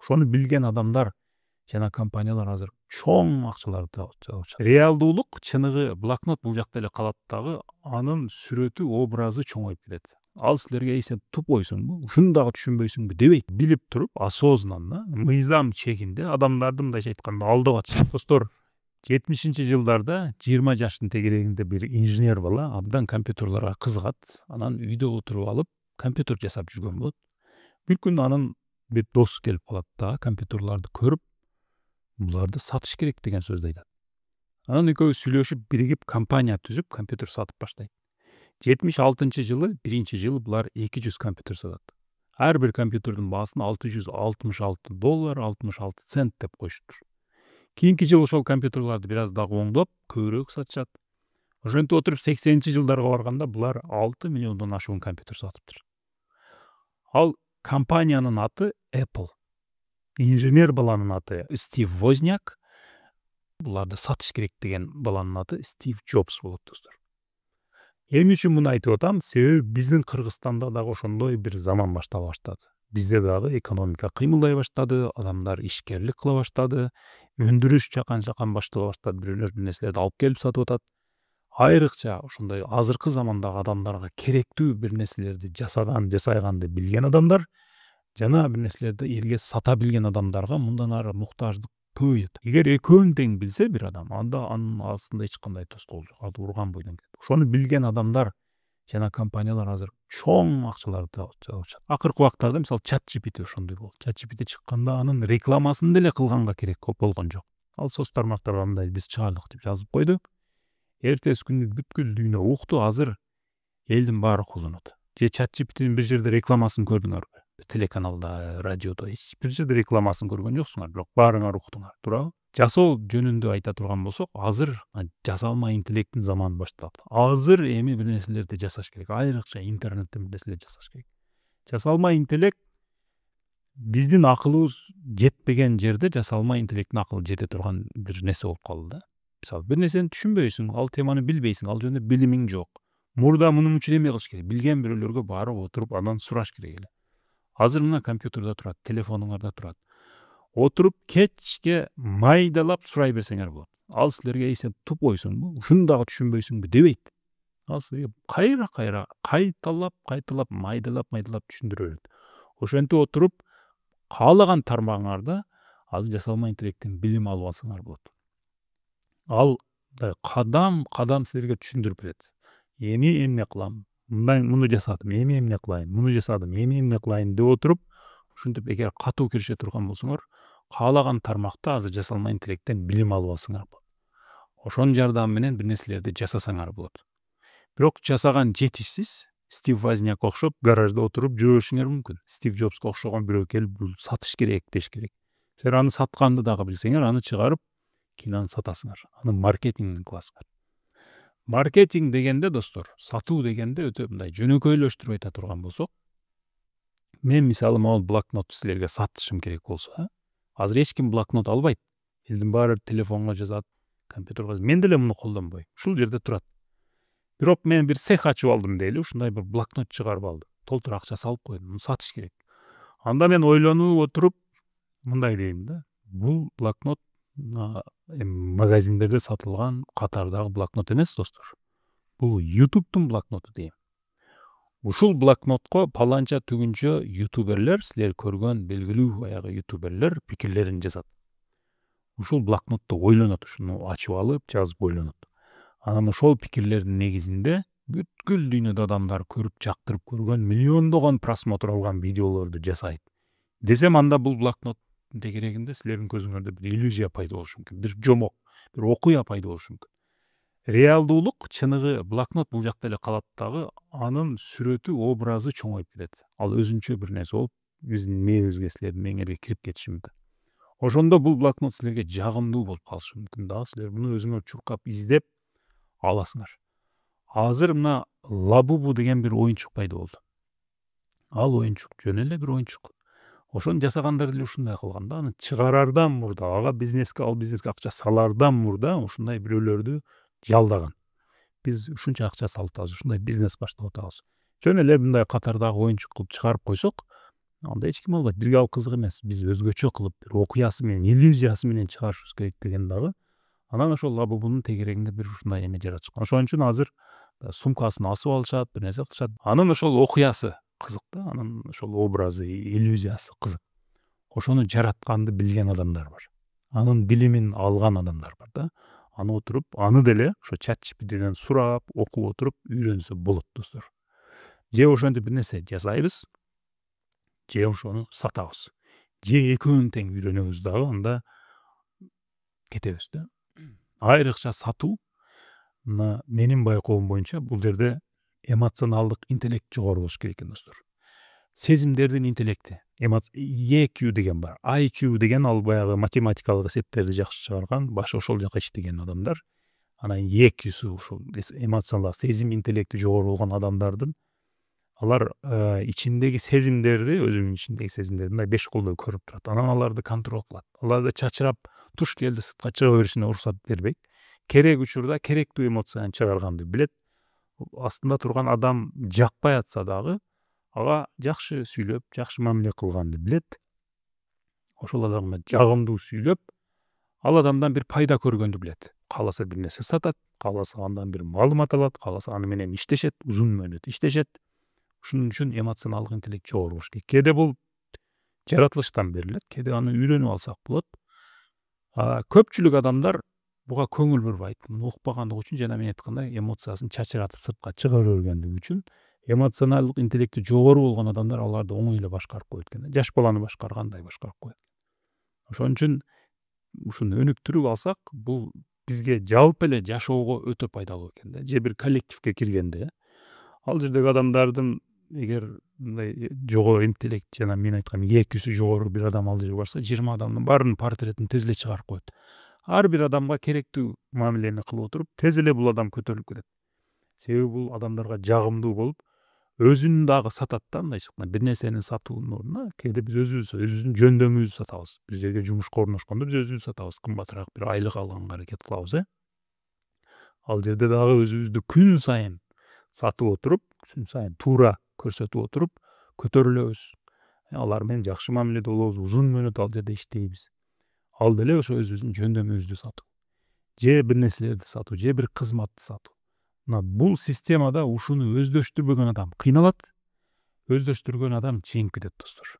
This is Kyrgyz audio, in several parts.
Ошону билген адамдар жана компаниялар азыр чоң акчаларды табышат. Реалдуулук чыныгы блокнот бул жакта эле калат дагы, анын сүрөтү, образы чоңоюп кетет. Ал силерге сен тупойсуңбу, ушуну дагы түшүнбөйсүңбү дебейт. Билип туруп, осознанно, мыйзам чегинде адамдарды мындайча айтканда алдап атышат. Достор, 70 жылдарда 20 жаштын тегерегинде бир инженер бала абдан компьютерлорго кызыгат. Анан үйдө отуруп алып компьютер жасап жүргөн болот. Бир күн анын бир досу келип калат да, компьютерларды көрүп, буларды сатыш керек деген сөздү айтат. Анан экөөбүз сүйлөшүп, биригип компания түзүп, компьютер сатып баштайт. 76-жылы, биринчи жылы булар 200 компьютер сатат. Ар бир компьютердин баасын $666, 66 цент деп коюшуптур. Кийинки жыл ошол компьютерларды бир аз дагы оңдоп, көбүрөөк сатышат. Ошентип отуруп 80-жылдарга барганда булар 6 миллиондон ашуун компьютер сатыптыр. Ал компаниянын аты Apple. Инженер баланын аты Стив Возняк. Буларды сатыш керек деген баланын аты Стив Джобс болот, достор. Эмне үчүн муну айтып атам? Себеби биздин Кыргызстанда дагы ошондой бир заман баштала баштады. Бизде дагы экономика кыймылдай баштады, адамдар ишкерлик кыла баштады, өндүрүш чакан баштала баштады, бирөөлөр бир нерселерди алып келип сатып атат. Айрыкча ошондой азыркы замандагы адамдарга керектүү бир нерселерди жасайганды билген адамдар жана бир нерселерди элге сата билген адамдарга мындан ары муктаждык көбөйөт. Эгер экөөнү тең билсе бир адам, анда анын астында эч кандай тоскоол жок. Аты урган бойдон кетет. Ошону билген адамдар жана компаниялар азыр чоң акчаларды табышат. Акыркы убактарда мисалы ChatGPT ошондой болду. ChatGPT чыкканда анын рекламасын деле кылганга керек болгон жок. Ал соц тармактарга мындай биз чыгардык деп жазып койду. Эртеси күнү бүткүл дүйнө укту, азыр элдин баары колдонот. Же ChatGPT'нин бир жерде рекламасын көрдүңөрбү? Телеканалда, радиодо эч бир жерде рекламасын көргөн жоксуңар, бирок баарыңар уктуңар, туурабы? Жасоо жөнүндө айта турган болсок, азыр жасалма интеллекттин заманы башталды. Азыр эми бир нерселерди жасаш керек, айрыкча интернеттен бир нерселерди жасаш керек. Жасалма интеллект биздин акылыбыз жетпеген жерде жасалма интеллекттин акылы жете турган бир нерсе болуп калды да. Мисалы, бир нерсени түшүнбөйсүң, ал теманы билбейсиң, ал жөнүндө билимиң жок. Мурда мунун үчүн эме кылыш керек? Билген бирөөлөргө барып отуруп, андан сураш керек эле. Азыр мына компьютерде турат, телефонуңарда турат. Отуруп кечке майдалап сурай берсеңер болот. Ал силерге сен тупойсуңбу, ушуну дагы түшүнбөйсүңбү дебейт. Ал силерге кайталап майдалап түшүндүрө берет. Ошентип отуруп каалаган тармагыңарда азыр жасалма интеллекттен билим алып алсаңар болот. Ал кадам силерге түшүндүрүп берет. Эми эмне кылам? Муну жасадым, эми эмне кылайын? Муну жасадым, эми эмне кылайын деп отуруп, ушинтип эгер катуу киреше турган болсоңор, каалаган тармакта азыр жасалма интеллекттен билим алып алсаңар болот. Ошонун жардамы менен бир нерселерди жасасаңар болот. Бирок жасаган жетишсиз, Стив Возняк окшоп гаражда отуруп жүрө беришиңер мүмкүн. Стив Джобско окшогон бирөө келип бул сатыш керек деш керек. Сен аны сатканды дагы билсеңер, аны чыгарып кийин аны сатасыңар. Аны маркетингин кыласыңар. Маркетинг дегенде, достор, сатуу дегенде өтө мындай жөнөкөйлөштүрүп айта турган болсок, мен мисалы могул блокноту силерге сатышым керек болсо, азыр эч ким блокнот албайт. Элдин баары телефонго жазат, компьютерге. Мен деле муну колдонбойм. Ушул жерде турат. Бирок мен бир цех ачып алдым дейли, ушундай бир блокнот чыгарып алдым. Толтур акча салып койдум. Муну сатыш керек. Анда мен ойлонуп отуруп мындай дейм да. Бул блокнот магазиндерде сатылган катардагы блокнот эмес, достор. Бул YouTube'тун блокноту дейм. Ушул блокнотко паланча түгүнчө ютуберлер, силер көргөн белгилүү баягы ютуберлер пикирлерин жазат. Ушул блокнотто ойлонот, ушуну ачып алып, жазып ойлонот. Анан ошол пикирлердин негизинде бүткүл дүйнөдө адамдар көрүп, жактырып көргөн, миллиондогон просмотр алган видеолорду жасайт. Десем, анда бул блокнот тегерегинде силердин көзүңөрдө бир иллюзия пайда болушу мүмкүн, бир жомок, бир окуя пайда болушу мүмкүн. Реалдуулук чыныгы блокнот бул жакта эле калат дагы, анын сүрөтү, образы чоңоюп кетет. Ал өзүнчө бир нерсе болуп, биздин мээбизге, силердин мээңерге кирип кетиши мүмкүн. Ошондо бул блокнот силерге жагымдуу болуп калышы мүмкүн да, силер муну өзүңөр чуркап издеп аласыңар. Азыр мына Лабубу деген бир оюнчук пайда болду. Ал оюнчук жөн эле бир оюнчук. Ошону жасагандар деле ушундай кылган да, аны чыгарардан мурда, ага бизнеске акча салардан мурда ушундай бирөөлөрдү жалдаган. Биз ушунча акча салып атабыз, ушундай бизнес баштап атабыз. Жөн эле мындай катардагы оюнчук кылып чыгарып койсок, анда эч ким албайт, бизге ал кызык эмес. Биз өзгөчө кылып бир окуясы менен, иллюзиясы менен чыгарышыбыз керек деген дагы. Анан ошол лабубунун тегерегинде бир ушундай эме жаратышкан. Ошон үчүн азыр сумкасын асып алышат, бир нерсе кылышат. Анын ошол окуясы кызык да, анын ошол образы, иллюзиясы кызык. Ошону жаратканды билген адамдар бар. Анын билимин алган адамдар бар да. Аны отуруп, аны деле ошо ChatGPT'ден сурап, окуп отуруп үйрөнсө болот достор. Же ошентип бир нерсе жасайбыз, же ошону сатабыз. Же экөөнүн тең үйрөнөбүз дагы, анда кетебиз да. Айрыкча сатуу, мына менин байкоом боюнча бул жерде эмоционалдык интеллект жогору болуш керек экен достор. Сезимдердин интеллекти, EQ деген бар. IQ деген ал баягы математикалык эсептерди жакшы чыгарган, башы ошол жака иштеген адамдар. Анан EQ'су ушул эмоциялар, сезим интеллекти жогору болгон адамдардын алар ичиндеги сезимдерди, өзүнүн ичиндеги сезимдерди мындай беш колдой көрүп турат. Анан аларды контроль кылат. Аларды чачырап туш келди сыртка чыга беришине уруксат бербейт. Керек учурда керектүү эмоцияны чыгарганды билет. Астында турган адам жакпай атса дагы ага жакшы сүйлөп, жакшы мамиле кылганды билет. Ошол адамга жагымдуу сүйлөп, ал адамдан бир пайда көргөндү билет. Кааласа бир нерсе сатат, кааласа андан бир маалымат алат, кааласа аны менен иштешет, узун мөөнөт иштешет. Ушун үчүн эмоционалдык интеллект жогору болуш керек. Кээде бул жаратылыштан берилет, кээде аны үйрөнүп алсак болот. Көпчүлүк адамдар буга көңүл бурбайт. Муну укпагандыгы үчүн жана мен айткандай эмоциясын чачыратып сыртка чыга бергендиги үчүн эмоционалдык интеллекти жогору болгон адамдар аларды оңой эле башкарып коет экен. Жаш баланы башкаргандай башкарып коет. Ошон үчүн ушуну өнүктүрүп алсак, бул бизге жалпы эле жашоого өтө пайдалуу экен да. Же бир коллективге киргенде, ал жердеги адамдардын эгер мындай жогору интеллект жана мен айткан EQ'су жогору бир адам ал жерге барса, 20 адамдын баарынын портретин тез эле чыгарып коет. Ар бир адамга керектүү мамилени кылып отуруп, тез эле бул адам көтөрүлүп кетет. Себеби бул адамдарга жагымдуу болуп, өзүн дагы сатат да, мындайча айтканда. Бир нерсени сатуунун ордуна кээде биз өзүбүздүн жөндөмүбүздү сатабыз. Бир жерге жумушка орношкондо биз өзүбүз сатабыз, кымбатыраак бир айлык алганга аракет кылабыз, Ал жерде дагы өзүбүздү күн сайын сатып отуруп, күн сайын туура көрсөтүп отуруп, көтөрүлөбүз. Алар менен жакшы мамиледе болобуз, узун мөөнөт ал жерде иштейбиз. Ал деле ошо өзүбүздүн жөндөмүбүздү сатуу. Же бир нерселерди сатуу, же бир кызматты сатуу. Мына бул системада ушуну өздөштүрбөгөн адам кыйналат, өздөштүргөн адам жеңип кетет достор.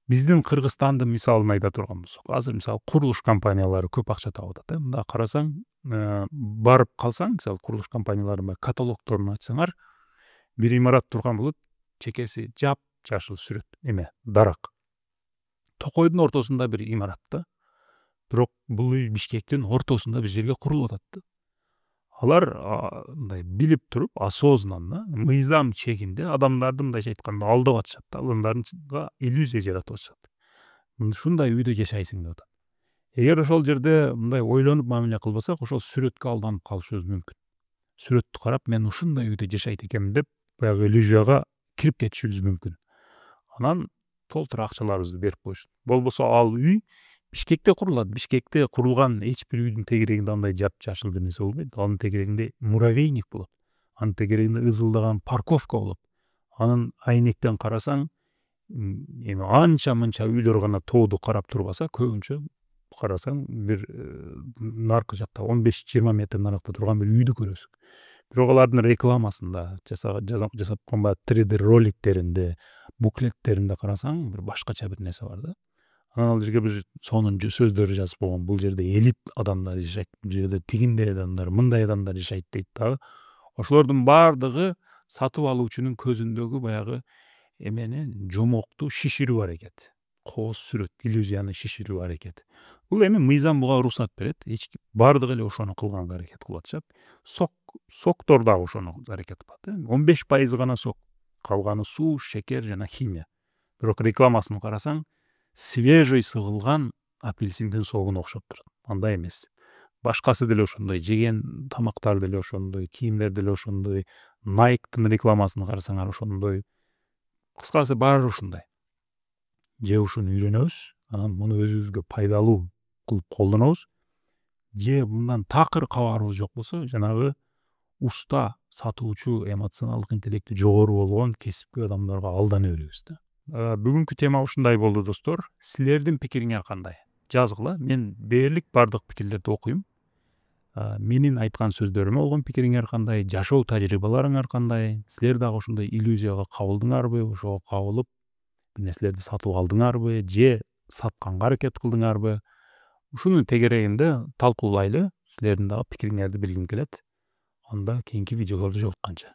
Биздин Кыргызстандын мисалын айта турган болсок, азыр мисалы курулуш компаниялары көп акча таап атат, Мында карасаң, барып калсаң, мисалы курулуш компанияларынын каталогдорун ачсаңар, бир имарат турган болот, чекеси жап-жашыл сүрөт, дарак. Токойдун ортосунда бир имарат да. Бирок бул үй Бишкектин ортосунда бир жерге курулуп атат да. Алар мындай билип туруп, осознанно, мыйзам чегинде адамдарды мындайча айтканда алдап атышат да, аларга иллюзия жаратып атышат. Ушундай үйдө жашайсың деп атат. Эгер ошол жерде мындай ойлонуп мамиле кылбасак, ошол сүрөткө алданып калышыбыз мүмкүн. Сүрөттү карап, мен ушундай үйдө жашайт экенмин деп, баягы иллюзияга кирип кетишибиз мүмкүн. Анан толтура акчаларыбызды берип коюшат. Болбосо ал үй Бишкекте курулат. Бишкекте курулган эч бир үйдүн тегерегинде андай жап-жашыл бир нерсе болбойт. Анын тегерегинде муравейник болот. Анын тегерегинде ызылдаган парковка болот. Анын айнектен карасаң, анча мынча үйлөр гана тоодо карап турбаса, көбүнчө карасаң бир наркы жакта 15-20 метр наракта турган бир үйдү көрөсүң. Бирок алардын рекламасында, жасап койгон 3D роликтеринде, буклеттеринде карасаң, бир башкача бир нерсе бар да. Анан ал жерге бир сонун сөздөрү жазып койгон. Бул жерде элит адамдар жашайт, бул жерде тигиндей адамдар, мындай адамдар жашайт дейт дагы. Ошолордун баардыгы сатып алуучунун көзүндөгү баягы жомокту шиширүү аракети. Кооз сүрөт, иллюзияны шиширүү аракети. Бул мыйзам буга уруксат берет. Баардыгы эле ошону кылганга аракет кылып атышат. Соктор дагы ошону аракет кылат. 15% гана сок. Калганы суу, шекер жана химия. Бирок рекламасын карасаң, свежий сыгылган апельсиндин согуна окшоп турат. Андай эмес. Башкасы деле ошондой, жеген тамактар деле ошондой, кийимдер деле ошондой, Nike'тын рекламасын карасаңар ошондой. Кыскасы баары ушундай. Же ушуну үйрөнөбүз, анан муну өзүбүзгө пайдалуу кылып колдонобуз. Же мындан такыр кабарыбыз жок болсо, жанагы уста сатуучу, эмоционалдык интеллекти жогору болгон кесипкөй адамдарга алдана беребиз да. Бүгүнкү тема ушундай болду достор. Силердин пикириңер кандай? Жазгыла. Мен дээрлик бардык пикирлерди окуйм. Менин айткан сөздөрүмө болгон пикириңер кандай? Жашоо тажрыйбаларыңар кандай? Силер дагы ушундай иллюзияга кабылдыңарбы? Ошого кабылып бир нерселерди сатып алдыңарбы? Же сатканга аракет кылдыңарбы? Ушунун тегерегинде талкуулайлы. Силердин дагы пикириңерди билгим келет. Анда кийинки видеолордо жолукканча.